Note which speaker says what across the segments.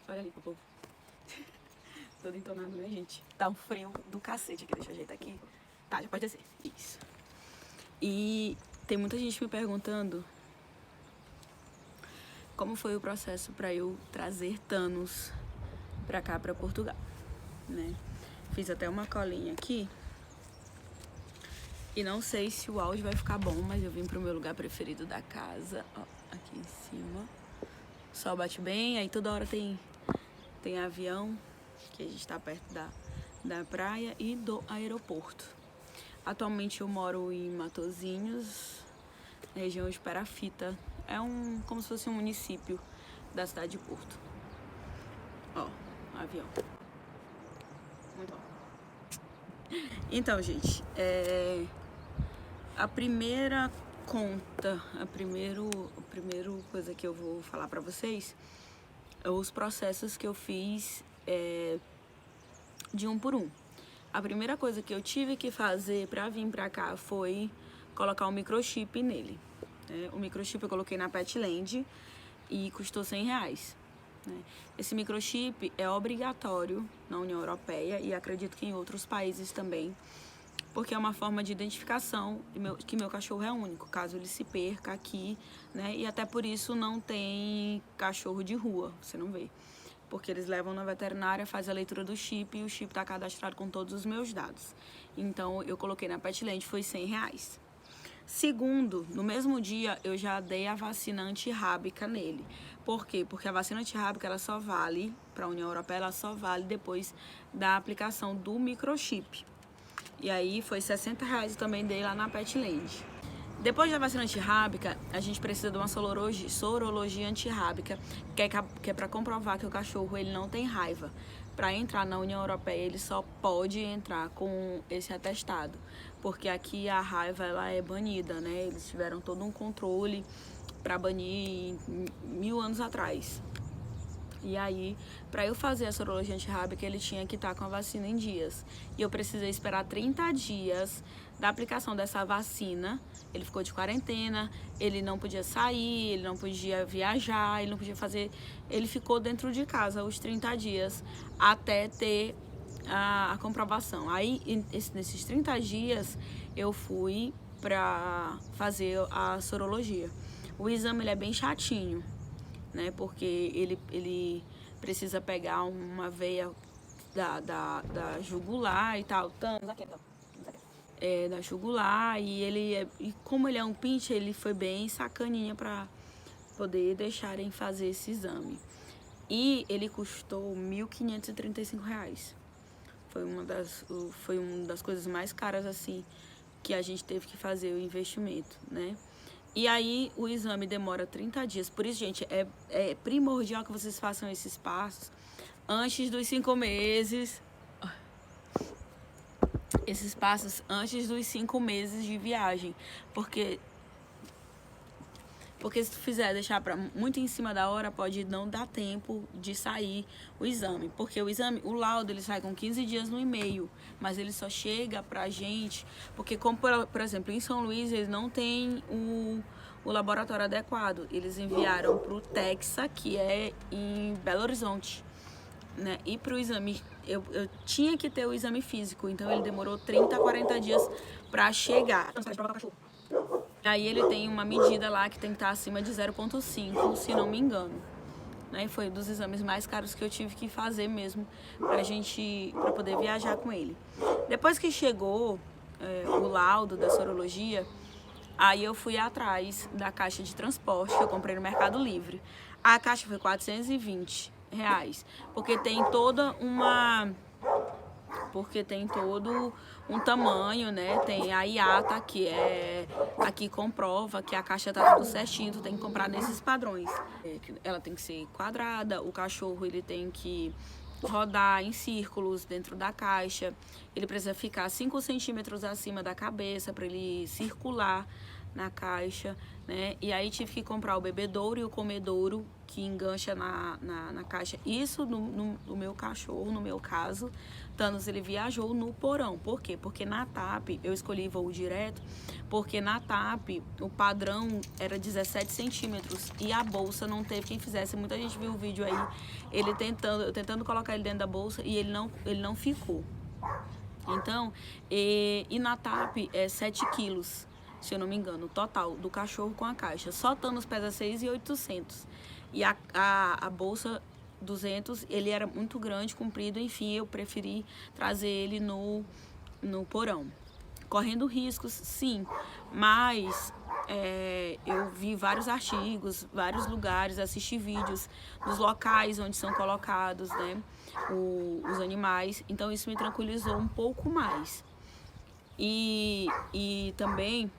Speaker 1: Olha ali pro povo. Todo entonado, né, gente? Tá um frio do cacete aqui. Deixa eu ajeitar aqui. Tá, já pode descer. Isso. E tem muita gente me perguntando como foi o processo pra eu trazer Thanos pra cá, pra Portugal, né? Fiz até uma colinha aqui. E não sei se o áudio vai ficar bom, mas eu vim pro meu lugar preferido da casa. Ó, aqui em cima. O sol bate bem, aí toda hora tem avião, que a gente tá perto da praia e do aeroporto. Atualmente eu moro em Matosinhos, região de Perafita. É como se fosse um município da cidade de Porto. Ó, avião. Muito bom. Então, gente, a primeira conta, a primeira coisa que eu vou falar pra vocês é os processos que eu fiz de um por um. A primeira coisa que eu tive que fazer pra vir pra cá foi colocar um microchip nele. O microchip eu coloquei na Petland e custou R$100. Esse microchip é obrigatório na União Europeia e acredito que em outros países também, porque é uma forma de identificação que meu cachorro é único, caso ele se perca aqui, né? E até por isso não tem cachorro de rua, você não vê. Porque eles levam na veterinária, faz a leitura do chip e o chip está cadastrado com todos os meus dados. Então eu coloquei na Petland, foi R$100. Segundo, no mesmo dia eu já dei a vacina antirrábica nele. Por quê? Porque a vacina antirrábica ela só vale, para a União Europeia, ela só vale depois da aplicação do microchip. E aí foi R$60 e também dei lá na Petland. Depois da vacina antirrábica, a gente precisa de uma sorologia antirrábica, que é para comprovar que o cachorro ele não tem raiva. Para entrar na União Europeia, ele só pode entrar com esse atestado, porque aqui a raiva ela é banida, né? Eles tiveram todo um controle para banir 1000 anos atrás. E aí, para eu fazer a sorologia antirrábica, ele tinha que estar com a vacina em dias. E eu precisei esperar 30 dias da aplicação dessa vacina. Ele ficou de quarentena, ele não podia sair, ele não podia viajar, ele não podia fazer... Ele ficou dentro de casa os 30 dias até ter a comprovação. Aí, nesses 30 dias, eu fui para fazer a sorologia. O exame ele é bem chatinho, né? Porque ele precisa pegar uma veia da jugular e tal. Da jugular, e como ele é um pincher, ele foi bem sacaninha pra poder deixarem fazer esse exame. E ele custou R$1.535. Foi uma das coisas mais caras, assim, que a gente teve que fazer o investimento, né? E aí o exame demora 30 dias. Por isso, gente, é primordial que vocês façam esses passos antes dos 5 meses. Esses passos antes dos 5 meses de viagem. Porque se tu deixar muito em cima da hora, pode não dar tempo de sair o exame. Porque o laudo, ele sai com 15 dias no e-mail, mas ele só chega pra gente, porque como, por exemplo, em São Luís, eles não têm o laboratório adequado. Eles enviaram pro Texas, que é em Belo Horizonte, né? E pro exame, eu tinha que ter o exame físico, então ele demorou 30 a 40 dias pra chegar. Aí ele tem uma medida lá que tem que estar acima de 0,5, se não me engano. Né? Foi um dos exames mais caros que eu tive que fazer mesmo pra poder viajar com ele. Depois que chegou o laudo da sorologia, aí eu fui atrás da caixa de transporte que eu comprei no Mercado Livre. A caixa foi R$420, porque tem todo um tamanho, né? Tem a IATA, aqui comprova que a caixa tá tudo certinho, tu tem que comprar nesses padrões. Ela tem que ser quadrada, o cachorro ele tem que rodar em círculos dentro da caixa, ele precisa ficar 5 centímetros acima da cabeça para ele circular na caixa, né? E aí tive que comprar o bebedouro e o comedouro que engancha na caixa. Isso no meu cachorro, no meu caso, Thanos, ele viajou no porão. Por quê? Porque na TAP, eu escolhi voo direto, porque na TAP o padrão era 17 centímetros e a bolsa não teve quem fizesse. Muita gente viu o vídeo aí, eu tentando colocar ele dentro da bolsa e ele não ficou. Então, e na TAP é 7 quilos, se eu não me engano, total, do cachorro com a caixa. Só Thanos pesa 6.800. E a bolsa 200, ele era muito grande, comprido, enfim, eu preferi trazer ele no porão. Correndo riscos, sim, mas eu vi vários artigos, vários lugares, assisti vídeos dos locais onde são colocados, né, os animais, então isso me tranquilizou um pouco mais. E também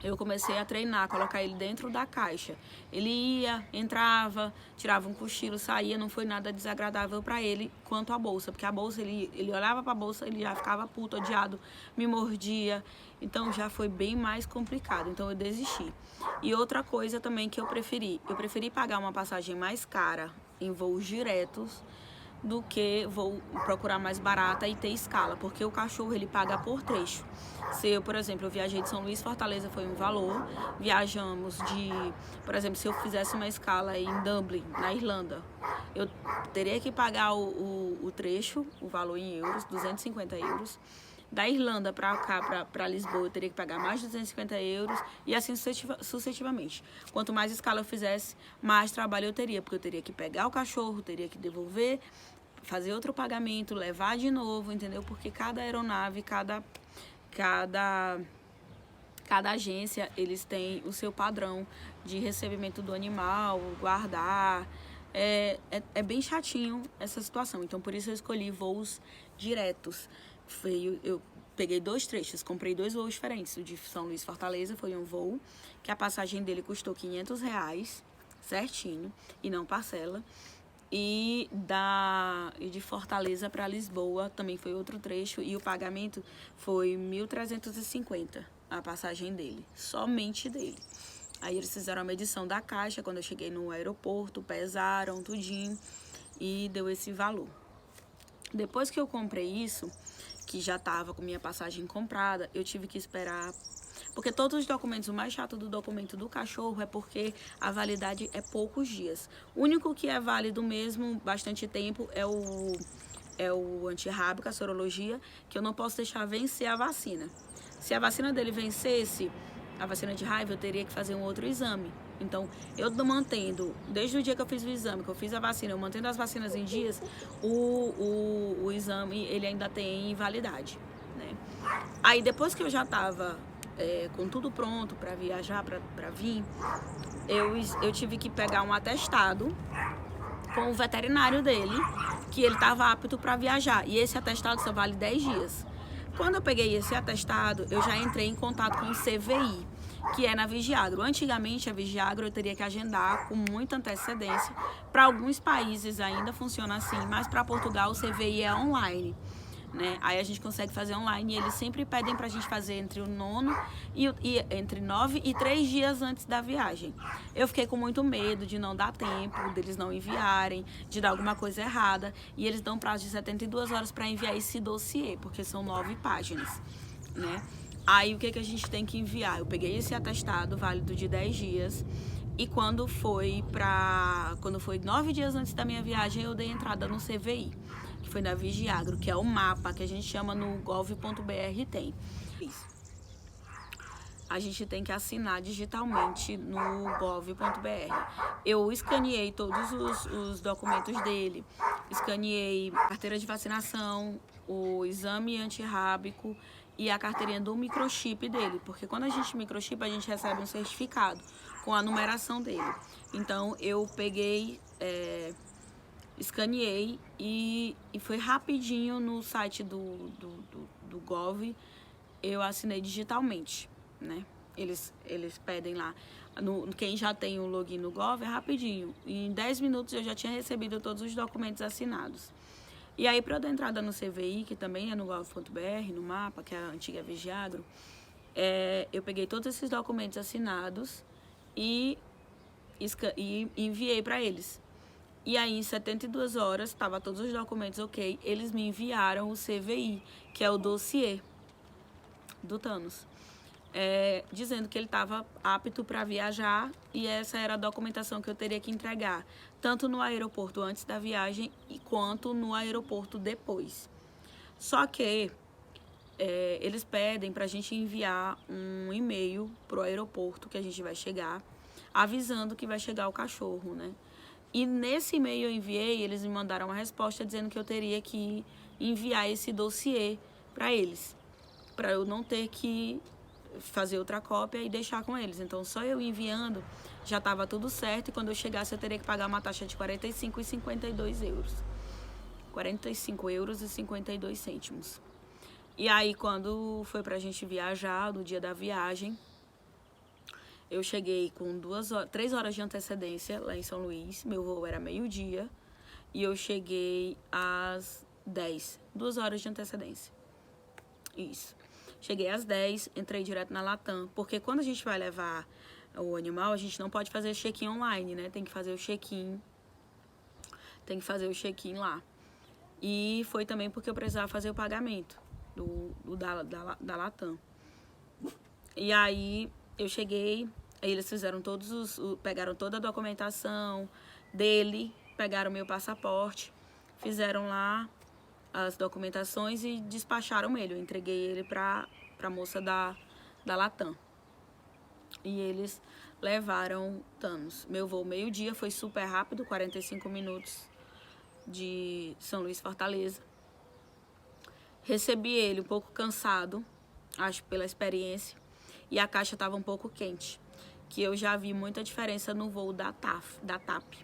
Speaker 1: eu comecei a treinar, colocar ele dentro da caixa. Ele ia, entrava, tirava um cochilo, saía, não foi nada desagradável para ele quanto a bolsa, porque a bolsa, ele olhava para a bolsa, ele já ficava puto, odiado, me mordia, então já foi bem mais complicado, então eu desisti. E outra coisa também que eu preferi pagar uma passagem mais cara em voos diretos do que vou procurar mais barata e ter escala, porque o cachorro ele paga por trecho. Se eu, por exemplo, eu viajei de São Luís, Fortaleza foi um valor, viajamos por exemplo, se eu fizesse uma escala em Dublin, na Irlanda, eu teria que pagar o trecho, o valor em euros, 250 euros. Da Irlanda para cá, para Lisboa, eu teria que pagar mais de 250 euros e assim sucessivamente. Quanto mais escala eu fizesse, mais trabalho eu teria, porque eu teria que pegar o cachorro, teria que devolver, fazer outro pagamento, levar de novo, entendeu? Porque cada aeronave, cada agência, eles têm o seu padrão de recebimento do animal, guardar. É bem chatinho essa situação, então por isso eu escolhi voos diretos. Eu peguei 2 trechos, comprei 2 voos diferentes. O de São Luís Fortaleza foi um voo que a passagem dele custou R$500, certinho, e não parcela. E de Fortaleza para Lisboa também foi outro trecho e o pagamento foi 1.350, a passagem dele, somente dele. Aí eles fizeram a medição da caixa quando eu cheguei no aeroporto, pesaram tudinho e deu esse valor. Depois que eu comprei isso, que já estava com minha passagem comprada, eu tive que esperar, porque todos os documentos, o mais chato do documento do cachorro é porque a validade é poucos dias. O único que é válido mesmo bastante tempo é o antirrábico, a sorologia, que eu não posso deixar vencer a vacina. Se a vacina dele vencesse, a vacina de raiva, eu teria que fazer um outro exame. Então, eu mantendo, desde o dia que eu fiz o exame, que eu fiz a vacina, eu mantendo as vacinas em dias, o exame, ele ainda tem validade, né? Aí, depois que eu já estava com tudo pronto para viajar, para vir, eu tive que pegar um atestado com o veterinário dele, que ele estava apto para viajar. E esse atestado só vale 10 dias. Quando eu peguei esse atestado, eu já entrei em contato com o CVI, que é na Vigiagro. Antigamente, a Vigiagro eu teria que agendar com muita antecedência. Para alguns países ainda funciona assim, mas para Portugal o CVI é online, né? Aí a gente consegue fazer online e eles sempre pedem pra gente fazer entre entre 9 e 3 dias antes da viagem. Eu fiquei com muito medo de não dar tempo, deles não enviarem, de dar alguma coisa errada, e eles dão prazo de 72 horas para enviar esse dossiê, porque são 9 páginas, né? Aí o que a gente tem que enviar? Eu peguei esse atestado válido de 10 dias e quando foi 9 dias antes da minha viagem, eu dei entrada no CVI, que foi na Vigiagro, que é o mapa que a gente chama no gov.br tem. Isso. A gente tem que assinar digitalmente no gov.br. Eu escaneei todos os documentos dele, escaneei a carteira de vacinação, o exame antirrábico e a carteirinha do microchip dele, porque quando a gente microchipa, a gente recebe um certificado com a numeração dele. Então, eu peguei, escaneei e foi rapidinho no site do Gov, eu assinei digitalmente, né? Eles pedem lá, quem já tem o login no Gov é rapidinho, em 10 minutos eu já tinha recebido todos os documentos assinados. E aí, para eu dar entrada no CVI, que também é no gov.br, no mapa, que é a antiga Vigiagro, eu peguei todos esses documentos assinados e e enviei para eles. E aí, em 72 horas, estava todos os documentos ok, eles me enviaram o CVI, que é o dossiê do Thanos, dizendo que ele estava apto para viajar e essa era a documentação que eu teria que entregar, tanto no aeroporto antes da viagem quanto no aeroporto depois. Só que eles pedem para a gente enviar um e-mail para o aeroporto que a gente vai chegar, avisando que vai chegar o cachorro, né? E nesse e-mail eu enviei, eles me mandaram uma resposta dizendo que eu teria que enviar esse dossiê para eles, para eu não ter que fazer outra cópia e deixar com eles. Então, só eu enviando já estava tudo certo e quando eu chegasse eu teria que pagar uma taxa de 45,52 euros. 45 euros e 52 cêntimos. E aí, quando foi pra gente viajar, no dia da viagem, eu cheguei com 3 horas de antecedência lá em São Luís. Meu voo era meio-dia e eu cheguei às 10. 2 horas de antecedência. Isso. Cheguei às 10, entrei direto na Latam, porque quando a gente vai levar o animal, a gente não pode fazer check-in online, né? Tem que fazer o check-in. Tem que fazer o check-in lá. E foi também porque eu precisava fazer o pagamento da Latam. E aí eu cheguei, aí eles fizeram pegaram toda a documentação dele, pegaram meu passaporte, fizeram lá as documentações e despacharam ele. Eu entreguei ele pra moça da Latam. E eles levaram Thanos. Meu voo meio-dia foi super rápido, 45 minutos de São Luís, Fortaleza. Recebi ele um pouco cansado, acho pela experiência, e a caixa estava um pouco quente, que eu já vi muita diferença no voo da TAP.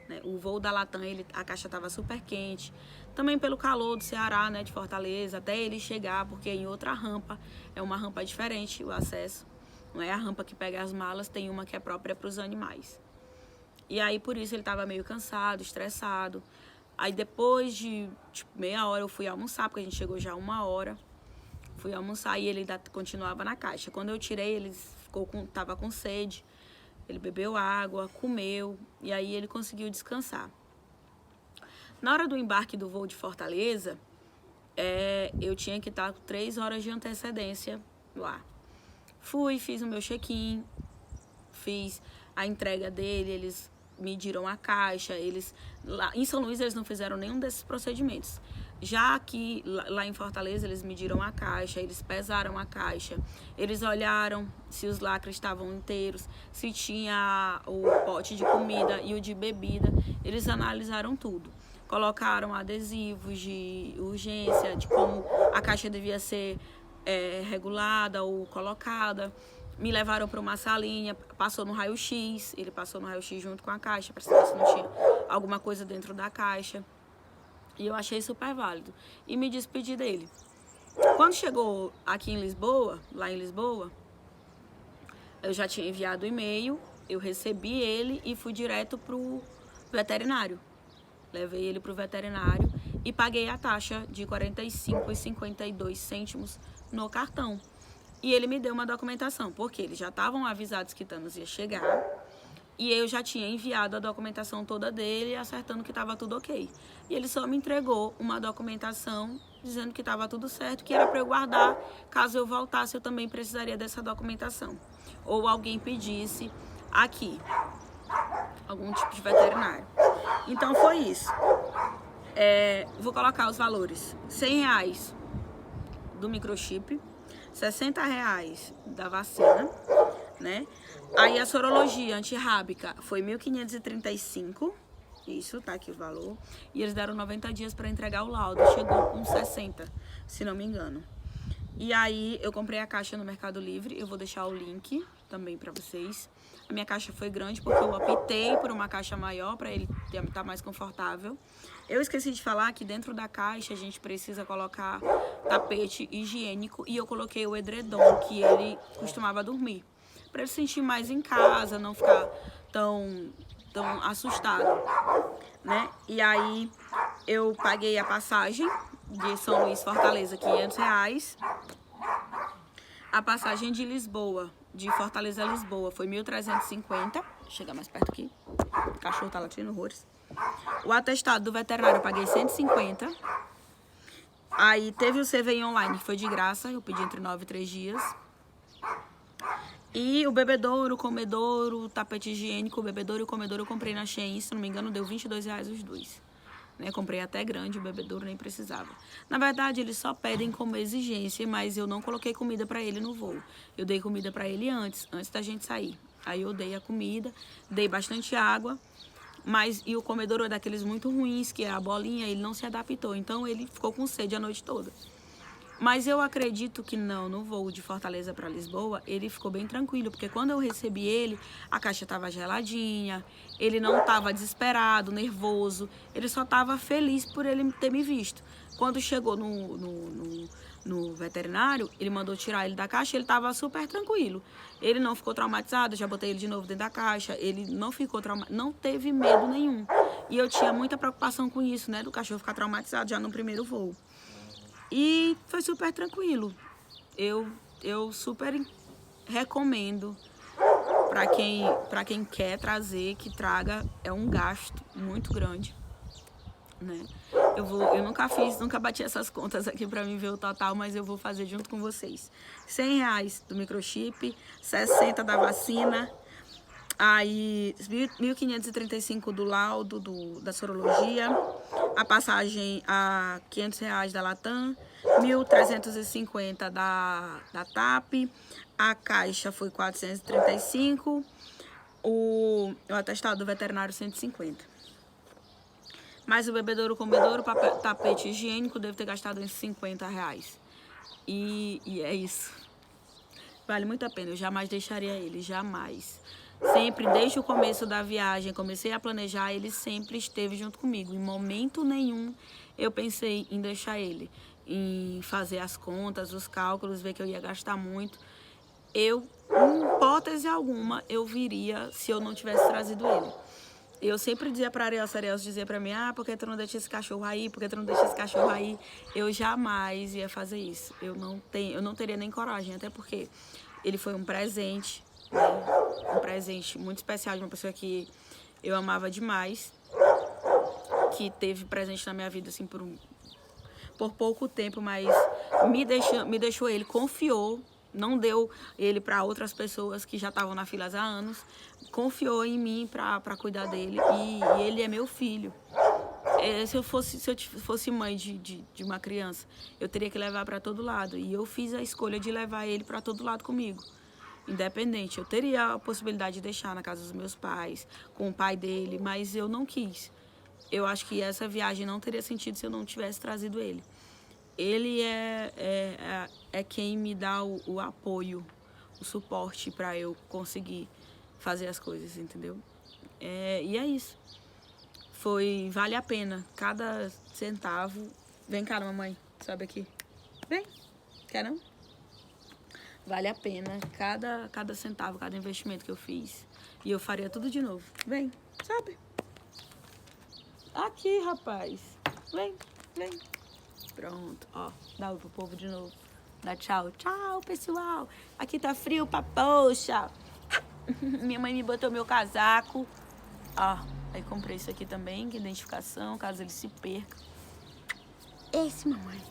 Speaker 1: Né? O voo da Latam, a caixa estava super quente, também pelo calor do Ceará, né, de Fortaleza, até ele chegar, porque em outra rampa, é uma rampa diferente o acesso, não é a rampa que pega as malas, tem uma que é própria para os animais. E aí, por isso, ele estava meio cansado, estressado. Aí, depois de meia hora, eu fui almoçar, porque a gente chegou já 1 hora. Fui almoçar e ele ainda continuava na caixa. Quando eu tirei, ele tava com sede. Ele bebeu água, comeu, e aí ele conseguiu descansar. Na hora do embarque do voo de Fortaleza, eu tinha que estar com 3 horas de antecedência lá. Fui, fiz o meu check-in, fiz a entrega dele, eles mediram a caixa, lá em São Luís eles não fizeram nenhum desses procedimentos. Já aqui, lá em Fortaleza, eles mediram a caixa, eles pesaram a caixa, eles olharam se os lacres estavam inteiros, se tinha o pote de comida e o de bebida, eles analisaram tudo. Colocaram adesivos de urgência, de como a caixa devia ser regulada ou colocada. Me levaram para uma salinha, passou no raio-x, ele passou no raio-x junto com a caixa, para saber se não tinha alguma coisa dentro da caixa. E eu achei super válido. E me despedi dele. Quando chegou aqui em Lisboa, lá em Lisboa, eu já tinha enviado o e-mail, eu recebi ele e fui direto pro veterinário. Levei ele pro veterinário e paguei a taxa de 45,52 cêntimos no cartão. E ele me deu uma documentação, porque eles já estavam avisados que Thanos ia chegar. E eu já tinha enviado a documentação toda dele, acertando que estava tudo ok. E ele só me entregou uma documentação dizendo que estava tudo certo, que era para eu guardar. Caso eu voltasse, eu também precisaria dessa documentação. Ou alguém pedisse aqui, algum tipo de veterinário. Então foi isso. Vou colocar os valores. R$100 do microchip, R$60 da vacina, né? Aí a sorologia antirrábica foi 1.535, isso, tá aqui o valor. E eles deram 90 dias para entregar o laudo, chegou com 60, se não me engano. E aí eu comprei a caixa no Mercado Livre, eu vou deixar o link também para vocês. A minha caixa foi grande porque eu optei por uma caixa maior para ele estar mais confortável. Eu esqueci de falar que dentro da caixa a gente precisa colocar tapete higiênico e eu coloquei o edredom que ele costumava dormir, para ele se sentir mais em casa, não ficar tão assustado, né? E aí eu paguei a passagem de São Luís, Fortaleza, R$500. A passagem de Lisboa, de Fortaleza a Lisboa, foi 1.350. chegar mais perto aqui. O cachorro tá latindo horrores. O atestado do veterinário eu paguei 150. Aí teve o CVI online, que foi de graça. Eu pedi entre 9 e 3 dias. E o bebedouro, o comedouro, o tapete higiênico, o bebedouro e o comedouro eu comprei na Shein. Se não me engano, deu R$22 os dois. Né? Comprei até grande, o bebedouro nem precisava. Na verdade, eles só pedem como exigência, mas eu não coloquei comida pra ele no voo. Eu dei comida pra ele antes da gente sair. Aí eu dei a comida, dei bastante água, e o comedouro é daqueles muito ruins, que é a bolinha, ele não se adaptou. Então ele ficou com sede a noite toda. Mas eu acredito que no voo de Fortaleza para Lisboa, ele ficou bem tranquilo, porque quando eu recebi ele, a caixa estava geladinha, ele não estava desesperado, nervoso, ele só estava feliz por ele ter me visto. Quando chegou no veterinário, ele mandou tirar ele da caixa, ele estava super tranquilo. Ele não ficou traumatizado, já botei ele de novo dentro da caixa, ele não ficou traumatizado, não teve medo nenhum. E eu tinha muita preocupação com isso, né, do cachorro ficar traumatizado já no primeiro voo. E foi super tranquilo. Eu super recomendo para quem quer trazer, que traga. É um gasto muito grande, né? Eu nunca bati essas contas aqui para mim ver o total, mas eu vou fazer junto com vocês. R$100 do microchip, 60 da vacina, aí 1.535 do laudo da sorologia, a passagem a R$500 da Latam, 1.350 da TAP, a caixa foi 435, o atestado do veterinário 150. Mas o bebedouro, comedouro, tapete higiênico, devo ter gastado uns R$50. E é isso. Vale muito a pena, eu jamais deixaria ele, jamais. Sempre, desde o começo da viagem, comecei a planejar, ele sempre esteve junto comigo. Em momento nenhum eu pensei em deixar ele, em fazer as contas, os cálculos, ver que eu ia gastar muito. Em hipótese alguma, eu viria se eu não tivesse trazido ele. Eu sempre dizia pra Arielsa dizia pra mim, por que tu não deixa esse cachorro aí? Por que tu não deixa esse cachorro aí? Eu jamais ia fazer isso. Eu não teria nem coragem, até porque ele foi um presente, né? Um presente muito especial de uma pessoa que eu amava demais, que teve presente na minha vida, assim, por pouco tempo, mas me deixou ele, confiou, não deu ele para outras pessoas que já estavam na fila há anos, confiou em mim para cuidar dele, e ele é meu filho. Se eu fosse mãe de uma criança, eu teria que levar para todo lado, e eu fiz a escolha de levar ele para todo lado comigo, independente. Eu teria a possibilidade de deixar na casa dos meus pais, com o pai dele, mas eu não quis. Eu acho que essa viagem não teria sentido se eu não tivesse trazido ele. Ele é quem me dá o apoio, o suporte para eu conseguir fazer as coisas, entendeu? E é isso. Vale a pena. Cada centavo. Vem cá, mamãe. Sobe aqui. Vem. Quer não? Vale a pena. Cada centavo, cada investimento que eu fiz. E eu faria tudo de novo. Vem. Sobe. Aqui, rapaz. Vem. Pronto, ó. Dá oi pro povo de novo. Dá tchau. Tchau, pessoal. Aqui tá frio pra poxa. Minha mãe me botou meu casaco. Ó, aí comprei isso aqui também, que é identificação, caso ele se perca. Esse, mamãe.